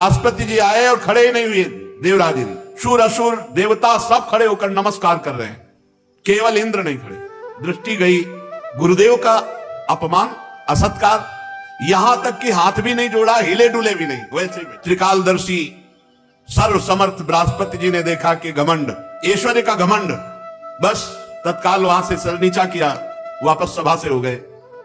बृहस्पति जी आए और खड़े ही नहीं हुए देवराज इंद्र, शूर असुर देवता सब खड़े होकर नमस्कार कर रहे हैं, केवल इंद्र नहीं खड़े। दृष्टि गई, गुरुदेव का अपमान, असत्कार, यहां तक कि हाथ भी नहीं जोड़ा, हिले डुले भी नहीं। वैसे भी त्रिकालदर्शी सर्व समर्थ बृहस्पति जी ने देखा कि घमंड, ऐश्वर्य का घमंड, बस तत्काल वहां से सर नीचा किया, वापस सभा से हो गए।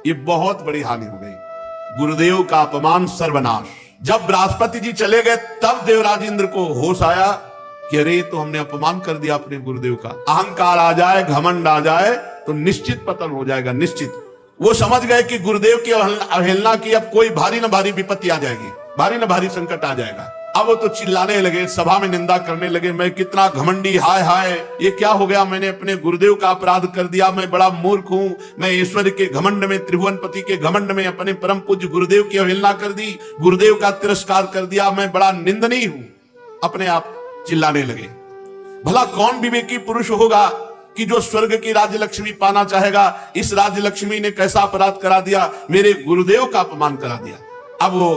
ये बहुत बड़ी हानि हो गई। गुरुदेव का अपमान, सर्वनाश। जब बृहस्पति जी चले गए तब देवराज इंद्र को होश आया कि अरे तो हमने अपमान कर दिया अपने गुरुदेव का। अहंकार आ जाए, घमंड आ जाए तो निश्चित पतन हो जाएगा, निश्चित। वो समझ गए कि गुरुदेव की अवहेलना की अब कोई भारी न भारी विपत्ति आ जाएगी, भारी न भारी संकट आ जाएगा। अब वो तो चिल्लाने लगे, सभा में निंदा करने लगे, मैं कितना घमंडी, हाय हाय ये क्या हो गया, मैंने अपने गुरुदेव का अपराध कर दिया, मैं बड़ा मूर्ख हूं, मैं ऐश्वर्य के घमंड में, त्रिभुवनपति के घमंड में अपने परम पूज्य गुरुदेव की अवहेलना कर दी, गुरुदेव का तिरस्कार कर दिया, मैं बड़ा निंदनीय हूं। अपने आप चिल्लाने लगे। भला कौन विवेकी पुरुष होगा कि जो स्वर्ग की राज्य लक्ष्मी पाना चाहेगा? इस राज्य लक्ष्मी ने कैसा अपराध करा दिया, मेरे गुरुदेव का अपमान करा दिया। अब वो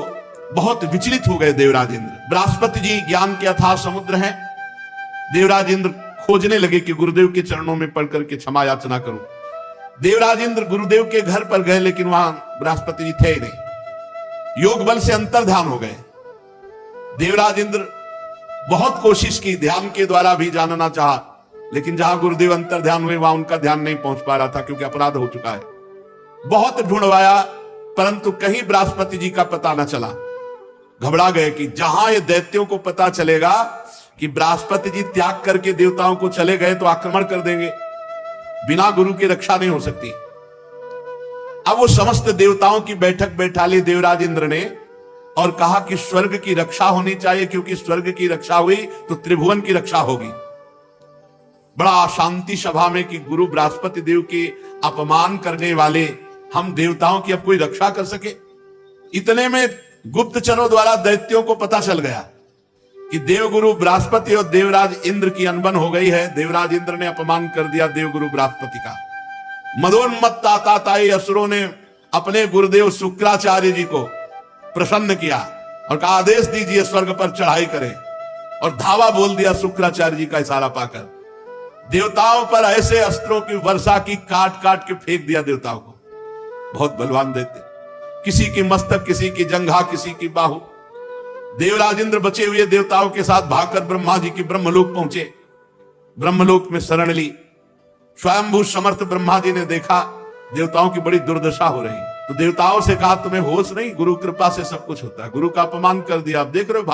बहुत विचलित हो गए देवराज इंद्र। बृहस्पति जी ज्ञान के अथाह समुद्र हैं। देवराज इंद्र खोजने लगे कि गुरुदेव के चरणों में पड़ करके क्षमा याचना करूं। देवराज इंद्र गुरुदेव के घर पर गए, लेकिन वहां बृहस्पति जी थे ही नहीं। योग बल से अंतर ध्यान हो गए। देवराज इंद्र बहुत कोशिश की, ध्यान के द्वारा भी जानना चाहा, लेकिन जहां गुरुदेव अंतर ध्यान हुए वहां उनका ध्यान नहीं पहुंच पा रहा था, क्योंकि अपराध हो चुका है। बहुत ढूंढवाया, परंतु कहीं बृहस्पति जी का पता न चला। घबरा गए कि जहां ये दैत्यों को पता चलेगा कि बृहस्पति जी त्याग करके देवताओं को चले गए तो आक्रमण कर देंगे, बिना गुरु की रक्षा नहीं हो सकती। अब वो समस्त देवताओं की बैठक बैठा ली देवराज इंद्र ने और कहा कि स्वर्ग की रक्षा होनी चाहिए, क्योंकि स्वर्ग की रक्षा हुई तो त्रिभुवन की रक्षा होगी। बड़ा शांति सभा में कि गुरु बृहस्पति देव के अपमान करने वाले हम देवताओं की अब कोई रक्षा कर सके। इतने में गुप्तचरों द्वारा दैत्यों को पता चल गया कि देवगुरु बृहस्पति और देवराज इंद्र की अनबन हो गई है। देवराज इंद्र ने अपमान कर दिया देवगुरु बृहस्पति का। मदोन्मत्त ताताई असुरों ने अपने गुरुदेव शुक्राचार्य जी को प्रसन्न किया और कहा आदेश दीजिए स्वर्ग पर चढ़ाई करें, और धावा बोल दिया शुक्राचार्य जी का इशारा पाकर। देवताओं पर ऐसे अस्त्रों की वर्षा की, काट काट के फेंक दिया देवताओं को। बहुत बलवान देते, किसी की मस्तक, किसी की जंघा, किसी की बाहु। देवराज इंद्र बचे हुए देवताओं के साथ भागकर ब्रह्मा जी की ब्रह्मलोक पहुंचे। ब्रह्मलोक में शरण ली। स्वयंभू समर्थ ब्रह्मा जी ने देखा देवताओं की बड़ी दुर्दशा हो रही, तो देवताओं से कहा तुम्हें होश नहीं, गुरु कृपा से सब कुछ होता है, गुरु का अपमान कर दिया, आप देख रहे हो।